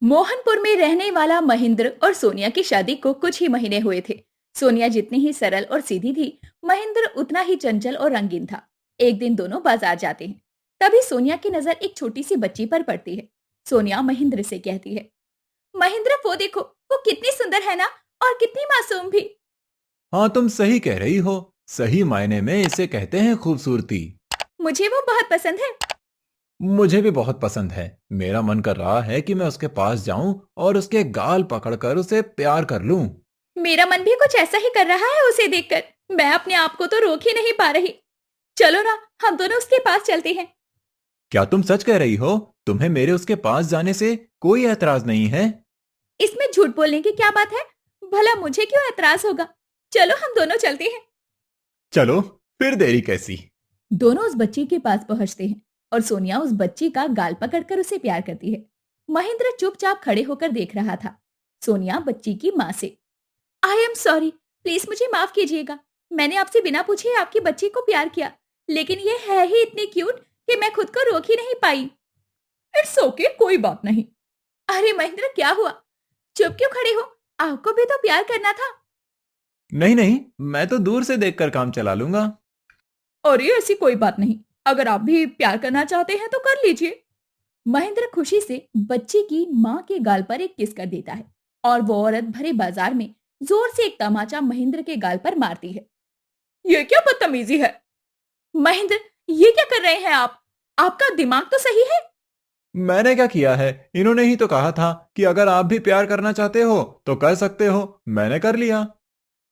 मोहनपुर में रहने वाला महेंद्र और सोनिया की शादी को कुछ ही महीने हुए थे। सोनिया जितनी ही सरल और सीधी थी, महेंद्र उतना ही चंचल और रंगीन था। एक दिन दोनों बाजार जाते हैं। तभी सोनिया की नजर एक छोटी सी बच्ची पर पड़ती है। सोनिया महेंद्र से कहती है, महेंद्र वो देखो, वो कितनी सुंदर है ना, और कितनी मासूम भी। हाँ, तुम सही कह रही हो। सही मायने में इसे कहते हैं खूबसूरती। मुझे वो बहुत पसंद है। मुझे भी बहुत पसंद है। मेरा मन कर रहा है कि मैं उसके पास जाऊं और उसके गाल पकड़कर उसे प्यार कर लूं। मेरा मन भी कुछ ऐसा ही कर रहा है उसे देखकर। मैं अपने आप को तो रोक ही नहीं पा रही। चलो ना, हम दोनों उसके पास चलते हैं। क्या तुम सच कह रही हो? तुम्हें मेरे उसके पास जाने से कोई ऐतराज नहीं है? इसमें झूठ बोलने की क्या बात है? भला मुझे क्यों ऐतराज होगा? चलो हम दोनों चलते हैं। चलो, फिर देरी कैसी। दोनों उस बच्ची के पास पहुंचते हैं और सोनिया उस बच्ची का गाल पकड़कर उसे प्यार करती है। महेंद्र चुपचाप खड़े होकर देख रहा था। सोनिया बच्ची की माँ से, आई एम सॉरी, प्लीज मुझे माफ कीजिएगा। मैंने आपसे बिना पूछे आपकी बच्ची को प्यार किया, लेकिन ये है ही इतनी क्यूट कि मैं खुद को रोक ही नहीं पाई। इट्स ओके, कोई बात नहीं। अरे महेंद्र, क्या हुआ? चुप क्यों खड़े हो? आपको भी तो प्यार करना था। नहीं नहीं, मैं तो दूर से देखकर काम चला लूंगा। और ये ऐसी कोई बात नहीं, अगर आप भी प्यार करना चाहते हैं तो कर लीजिए। महेंद्र खुशी से बच्ची की माँ के गाल पर एक किस कर देता है और वो औरत भरे बाजार में जोर से एक तमाचा महेंद्र के गाल पर मारती है। ये क्या बदतमीजी है? महेंद्र, ये क्या कर रहे हैं आप? आपका दिमाग तो सही है। मैंने क्या किया है? इन्होंने ही तो कहा था कि अगर आप भी प्यार करना चाहते हो तो कर सकते हो। मैंने कर लिया।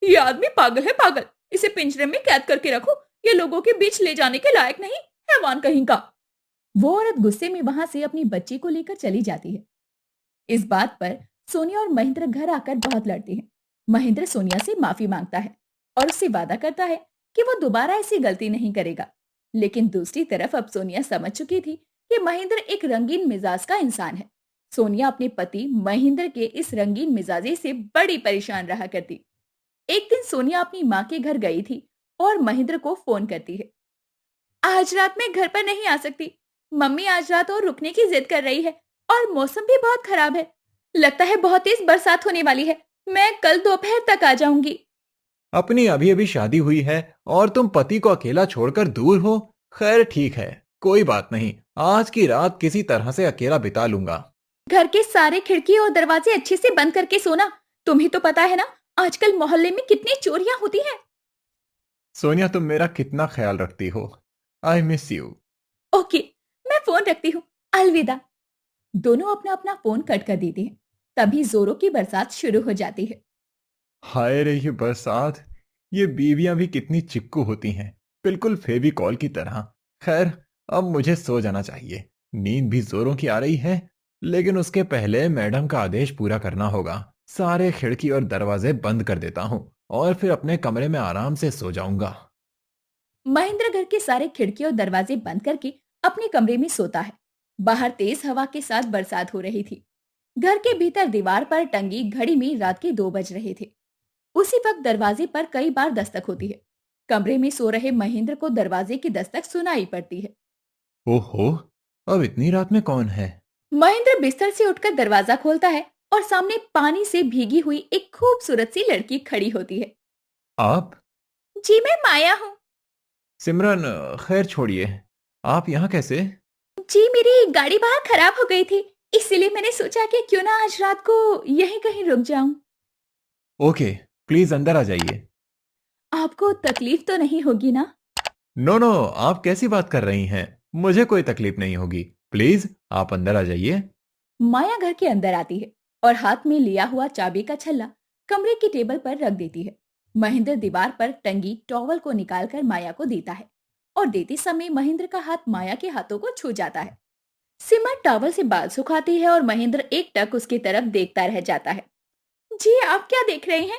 ये आदमी पागल है, पागल। इसे पिंजरे में कैद करके रखो। ये लोगों के बीच ले जाने के लायक नहीं। हैवान कहीं का। वो औरत गुस्से में वहां से अपनी बच्ची को लेकर चली जाती है। इस बात पर सोनिया और महेंद्र घर आकर बहुत लड़ते हैं। महेंद्र सोनिया से माफी मांगता है और उससे वादा करता है कि वो दोबारा ऐसी गलती नहीं करेगा। लेकिन दूसरी तरफ अब सोनिया समझ चुकी थी कि महेंद्र एक रंगीन मिजाज का इंसान है। सोनिया अपने पति महेंद्र के इस रंगीन मिजाजी से बड़ी परेशान रहा करती। एक दिन सोनिया अपनी माँ के घर गई थी और महेंद्र को फोन करती है। आज रात मैं घर पर नहीं आ सकती। मम्मी आज रात और रुकने की जिद कर रही है और मौसम भी बहुत खराब है। लगता है बहुत तेज बरसात होने वाली है। मैं कल दोपहर तक आ जाऊंगी। अपनी अभी अभी शादी हुई है और तुम पति को अकेला छोड़कर दूर हो। खैर ठीक है, कोई बात नहीं। आज की रात किसी तरह से अकेला बिता लूंगा। घर के सारे खिड़की और दरवाजे अच्छे से बंद करके सोना। तुम्हें तो पता है ना, आजकल मोहल्ले में कितनी चोरियां होती हैं। सोनिया, तुम मेरा कितना ख्याल रखती हो। I miss you. ओके, मैं फोन रखती हूँ। अलविदा। दोनों अपना अपना फोन कट कर देते हैं। तभी जोरों की बरसात शुरू हो जाती है। हाय रे ये बरसात। ये बीवियां भी कितनी चिपकू होती हैं, बिल्कुल फेविकॉल की तरह। खैर, अब मुझे सो जाना चाहिए। नींद भी जोरों की आ रही है। लेकिन उसके पहले मैडम का आदेश पूरा करना होगा। सारे खिड़की और दरवाजे बंद कर देता हूँ और फिर अपने कमरे में आराम से सो जाऊंगा। महेंद्र घर के सारे खिड़की और दरवाजे बंद करके अपने कमरे में सोता है। बाहर तेज हवा के साथ बरसात हो रही थी। घर के भीतर दीवार पर टंगी घड़ी में रात के 2 बज रहे थे। उसी वक्त दरवाजे पर कई बार दस्तक होती है। कमरे में सो रहे महेंद्र को दरवाजे की दस्तक सुनाई पड़ती है। ओहो, अब इतनी रात में कौन है? महेंद्र बिस्तर से उठकर दरवाजा खोलता है और सामने पानी से भीगी हुई एक खूबसूरत सी लड़की खड़ी होती है। आप? जी, मैं माया हूँ। सिमरन, खैर छोड़िए। आप यहाँ कैसे? जी, मेरी गाड़ी बाहर खराब हो गई थी, इसीलिए मैंने सोचा कि क्यों ना आज रात को यहीं कहीं रुक जाऊं। ओके, प्लीज अंदर आ जाइए। आपको तकलीफ तो नहीं होगी ना? नो नो, आप कैसी बात कर रही हैं? मुझे कोई तकलीफ नहीं होगी। प्लीज आप अंदर आ जाइए। माया घर के अंदर आती है और हाथ में लिया हुआ चाबी का छल्ला कमरे की टेबल पर रख देती है। महेंद्र दीवार पर टंगी टॉवल को निकालकर माया को देता है और देते समय महेंद्र का हाथ माया के हाथों को छू जाता है। सिमर टॉवल से बाल सुखाती है और महेंद्र एक टक उसकी तरफ देखता रह जाता है। जी, आप क्या देख रहे हैं?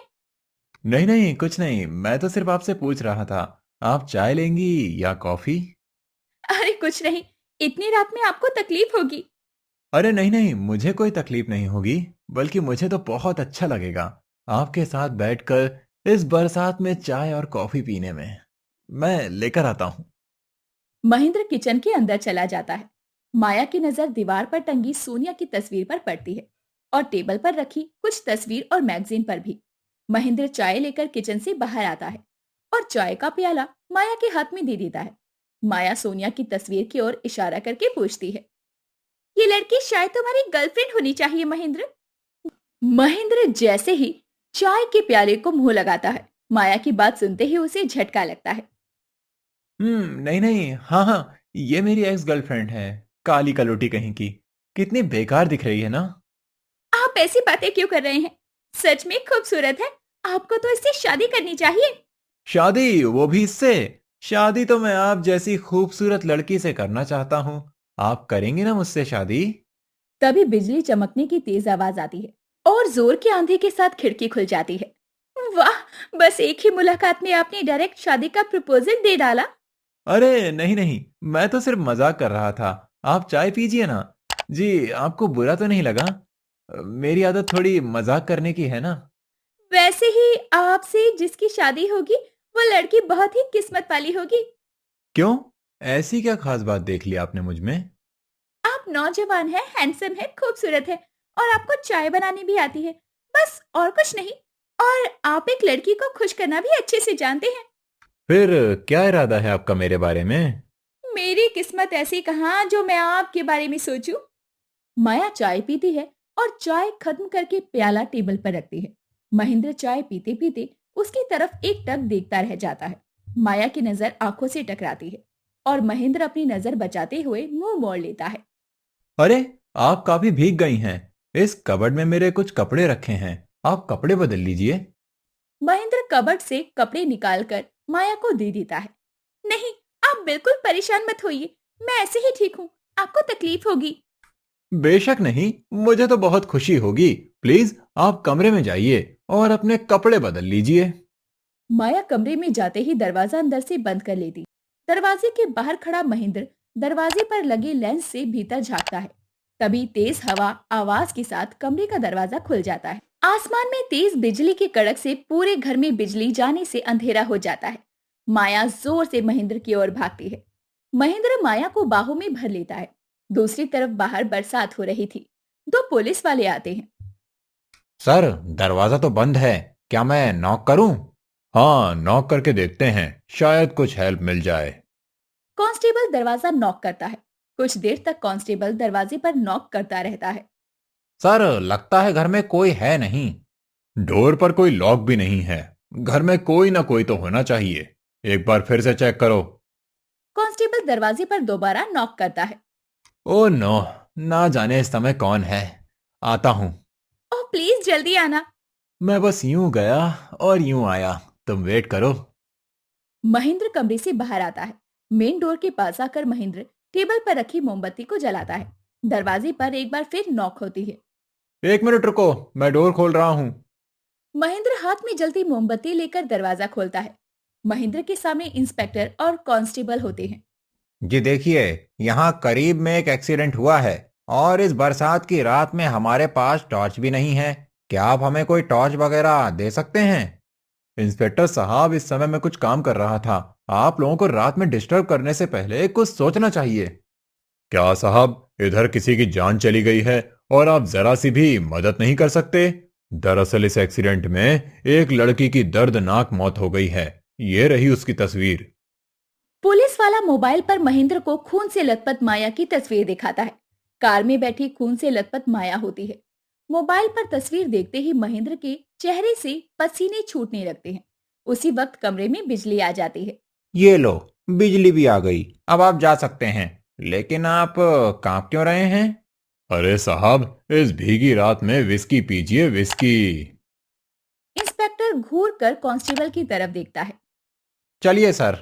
नहीं नहीं, कुछ नहीं। मैं तो सिर्फ आपसे पूछ रहा था, आप चाय लेंगी या कॉफी? अरे कुछ नहीं, इतनी रात में आपको तकलीफ होगी। अरे नहीं नहीं, मुझे कोई तकलीफ नहीं होगी। बल्कि मुझे तो बहुत अच्छा लगेगा आपके साथ बैठकर इस बरसात में चाय और कॉफी पीने में। मैं लेकर आता हूँ। महेंद्र किचन के अंदर चला जाता है। माया की नजर दीवार पर टंगी सोनिया की तस्वीर पर पड़ती है। और टेबल पर रखी कुछ तस्वीर और मैगजीन पर भी। महेंद्र चाय लेकर किचन से बाहर आता है और चाय का प्याला माया के हाथ में दे देता है। माया सोनिया की तस्वीर की ओर इशारा करके पूछती है, ये लड़की शायद तुम्हारी गर्लफ्रेंड होनी चाहिए महेंद्र। महेंद्र जैसे ही चाय के प्याले को मुंह लगाता है, माया की बात सुनते ही उसे झटका लगता है। नहीं नहीं, हाँ हाँ, ये मेरी एक्स गर्लफ्रेंड है, काली कलोटी कहीं की। कितनी बेकार दिख रही है ना। आप ऐसी बातें क्यों कर रहे हैं? सच में खूबसूरत है, आपको तो इससे शादी करनी चाहिए। शादी, वो भी इससे? शादी तो मैं आप जैसी खूबसूरत लड़की से करना चाहता हूँ। आप करेंगे ना मुझसे शादी? तभी बिजली चमकने की तेज आवाज आती है और जोर की आंधी के साथ खिड़की खुल जाती है। वाह, बस एक ही मुलाकात में आपने डायरेक्ट शादी का प्रपोजल दे डाला। अरे नहीं नहीं, मैं तो सिर्फ मजाक कर रहा था। आप चाय पीजिए ना। जी, आपको बुरा तो नहीं लगा? मेरी आदत थोड़ी मजाक करने की है ना। वैसे ही आपसे जिसकी शादी होगी वो लड़की बहुत ही किस्मत वाली होगी। क्यों? ऐसी क्या खास बात देख ली आपने मुझ में? आप नौजवान हैं, हैंडसम है, खूबसूरत है और आपको चाय बनानी भी आती है, बस और कुछ नहीं। और आप एक लड़की को खुश करना भी अच्छे से जानते हैं। फिर क्या इरादा है आपका मेरे बारे में? मेरी किस्मत ऐसी कहाँ जो मैं आपके बारे में सोचूं। माया चाय पीती है और चाय खत्म करके प्याला टेबल पर रखती है। महेंद्र चाय पीते पीते उसकी तरफ एक टक देखता रह जाता है। माया की नजर आंखों से टकराती है और महेंद्र अपनी नजर बचाते हुए मुंह मोड़ लेता है। अरे, आप काफी भीग गई हैं। इस कबर्ड में मेरे कुछ कपड़े रखे हैं, आप कपड़े बदल लीजिए। महेंद्र कबर्ड से कपड़े निकालकर माया को दे देता है। नहीं, आप बिल्कुल परेशान मत होइए, मैं ऐसे ही ठीक हूँ, आपको तकलीफ होगी। बेशक नहीं, मुझे तो बहुत खुशी होगी। प्लीज आप कमरे में जाइए और अपने कपड़े बदल लीजिए। माया कमरे में जाते ही दरवाजा अंदर से बंद कर लेती। दरवाजे के बाहर खड़ा महेंद्र दरवाजे पर लगे लेंस से भीतर झांकता है। तभी तेज हवा आवाज के साथ कमरे का दरवाजा खुल जाता है। आसमान में तेज बिजली के कड़क से पूरे घर में बिजली जाने से अंधेरा हो जाता है। माया जोर से महेंद्र की ओर भागती है। महेंद्र माया को बाहों में भर लेता है। दूसरी तरफ बाहर बरसात हो रही थी। दो पुलिस वाले आते हैं। सर, दरवाजा तो बंद है, क्या मैं नॉक करूं? हाँ, नॉक करके देखते हैं, शायद कुछ हेल्प मिल जाए। कांस्टेबल दरवाजा नॉक करता है। कुछ देर तक कांस्टेबल दरवाजे पर नॉक करता रहता है। सर, लगता है घर में कोई है नहीं। डोर पर कोई लॉक भी नहीं है। घर में कोई ना कोई तो होना चाहिए। एक बार फिर से चेक करो। कांस्टेबल दरवाजे पर दोबारा नॉक करता है। ओ नो, ना जाने इस समय कौन है। आता हूं। ओह प्लीज जल्दी आना। मैं बस यूं गया और यूं आया, तुम वेट करो। महेंद्र कमरे से बाहर आता है। मेन डोर के पास आकर महेंद्र टेबल पर रखी मोमबत्ती को जलाता है। दरवाजे पर एक बार फिर नॉक होती है। एक मिनट रुको, मैं डोर खोल रहा हूं। महेंद्र हाथ में जलती मोमबत्ती लेकर दरवाजा खोलता है। महेंद्र के सामने इंस्पेक्टर और कांस्टेबल होते हैं। जी देखिए, यहाँ करीब में एक एक्सीडेंट हुआ है और इस बरसात की रात में हमारे पास टॉर्च भी नहीं है। क्या आप हमें कोई टॉर्च वगैरह दे सकते हैं? इंस्पेक्टर साहब, इस समय मैं कुछ काम कर रहा था। आप लोगों को रात में डिस्टर्ब करने से पहले कुछ सोचना चाहिए। क्या साहब, इधर किसी की जान चली गई है और आप जरा सी भी मदद नहीं कर सकते? दरअसल इस एक्सीडेंट में एक लड़की की दर्दनाक मौत हो गई है। ये रही उसकी तस्वीर। पुलिस वाला मोबाइल पर महेंद्र को खून से लथपथ माया की तस्वीर दिखाता है। कार में बैठी खून से लथपथ माया होती है। मोबाइल पर तस्वीर देखते ही महेंद्र के चेहरे से पसीने छूटने लगते हैं। उसी वक्त कमरे में बिजली आ जाती है। ये लो, बिजली भी आ गई, अब आप जा सकते हैं। लेकिन आप कांप क्यों रहे हैं? अरे साहब, इस भीगी रात में विस्की पीजिए, विस्की। इंस्पेक्टर घूर कर कांस्टेबल की तरफ देखता है। चलिए सर।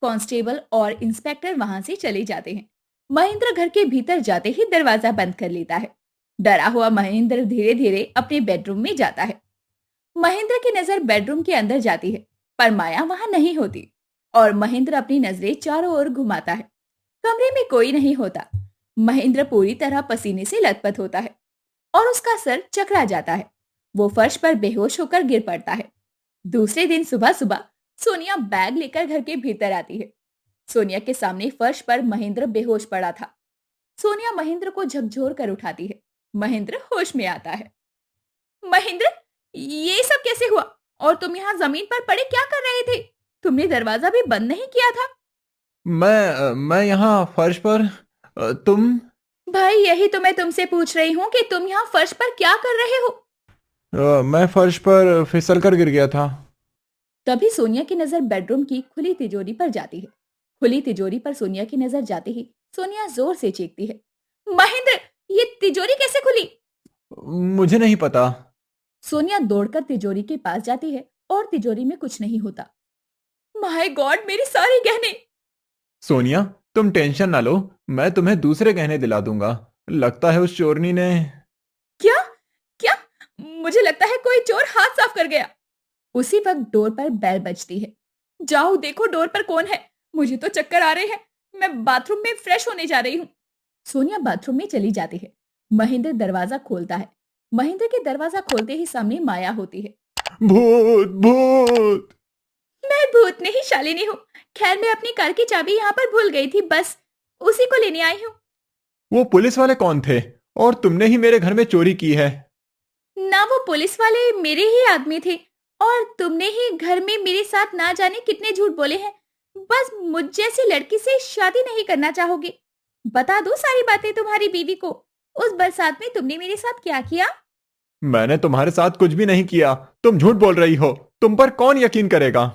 कांस्टेबल और इंस्पेक्टर वहां से चले जाते हैं। महेंद्र घर के भीतर जाते ही दरवाजा बंद कर लेता है। डरा हुआ महेंद्र धीरे धीरे अपने बेडरूम में जाता है। महेंद्र की नजर बेडरूम के अंदर जाती है, पर माया वहां नहीं होती और महेंद्र अपनी नजरें चारों ओर घुमाता है। कमरे में कोई नहीं होता। महेंद्र पूरी तरह पसीने से लथपथ होता है और उसका सर चकरा जाता है। वो फर्श पर बेहोश होकर गिर पड़ता है। दूसरे दिन सुबह सुबह सोनिया बैग लेकर घर के भीतर आती है। सोनिया के सामने फर्श पर महेंद्र बेहोश पड़ा था। सोनिया महेंद्र को झकझोर कर उठाती है। महेंद्र होश में आता है। महेंद्र, ये सब कैसे हुआ? और तुम यहाँ जमीन पर पड़े क्या कर रहे थे? तुमने दरवाजा भी बंद नहीं किया था। मैं यहाँ फर्श पर। तुम। भाई, यही तो मैं तुमसे पूछ रही हूँ कि तुम यहाँ फर्श पर क्या कर रहे हो? मैं फर्श पर फिसल कर गिर गया था। तभी सोनिया की नजर बेडरूम की खुली तिजोरी पर जाती है। खुली तिजोरी पर सोनिया की नजर जाते ही सोनिया जोर से चीखती है, महेंद्र, ये तिजोरी कैसे खुली? मुझे नहीं पता। सोनिया दौड़कर तिजोरी के पास जाती है और तिजोरी में कुछ नहीं होता। माय गॉड, मेरी सारी गहने! सोनिया, तुम टेंशन ना लो, मैं तुम्हें दूसरे गहने दिला दूंगा। लगता है उस चोरनी ने। क्या? क्या? मुझे लगता है कोई चोर हाथ साफ कर गया। उसी वक्त डोर पर बेल बजती है। जाओ देखो डोर पर कौन है। मुझे तो चक्कर आ रहे हैं। मैं बाथरूम में फ्रेश होने जा रही हूँ। सोनिया बाथरूम में चली जाती है। महेंद्र दरवाजा खोलता है। महेंद्र के दरवाजा खोलते ही सामने माया होती है। भूत भूत। मैं भूत नहीं, शालिनी हूँ। खैर, मैं अपनी कार की चाबी यहाँ पर भूल गई थी, बस उसी को लेने आई हूँ। वो पुलिस वाले कौन थे? और तुमने ही मेरे घर में चोरी की है? ना, वो पुलिस वाले मेरे ही आदमी थे और तुमने ही घर में मेरे साथ ना जाने कितने झूठ बोले हैं। बस मुझ जैसी लड़की से शादी नहीं करना चाहोगे? बता दो सारी बातें तुम्हारी बीवी को। उस बरसात में तुमने मेरे साथ क्या किया? मैंने तुम्हारे साथ कुछ भी नहीं किया। तुम झूठ बोल रही हो। तुम पर कौन यकीन करेगा?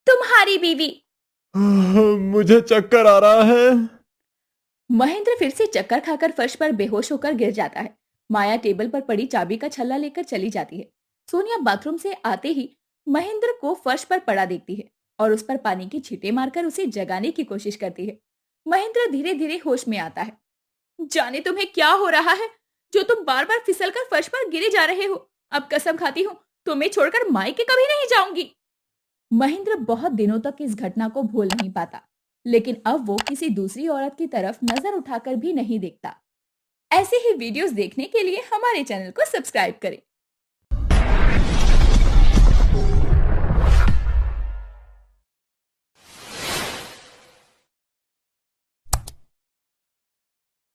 तुम्हारी बीवी। मुझे चक्कर आ रहा है। महेंद्र फिर से चक्कर खाकर फर्श पर बेहोश होकर गिर जाता है। माया टेबल पर पड़ी चाबी का छल्ला लेकर चली जाती है। सोनिया बाथरूम से आते ही महेंद्र को फर्श पर पड़ा देखती है और उस पर पानी की छींटे मारकर उसे जगाने की कोशिश करती है। महेंद्र धीरे धीरे होश में आता है। जाने तुम्हें क्या हो रहा है, जो तुम बार बार फिसलकर फर्श पर गिरे जा रहे हो। अब कसम खाती हूँ, तुम्हें छोड़कर मायके कभी नहीं जाऊंगी। महेंद्र बहुत दिनों तक इस घटना को भूल नहीं पाता, लेकिन अब वो किसी दूसरी औरत की तरफ नजर उठाकर भी नहीं देखता। ऐसे ही वीडियोस देखने के लिए हमारे चैनल को सब्सक्राइब करें।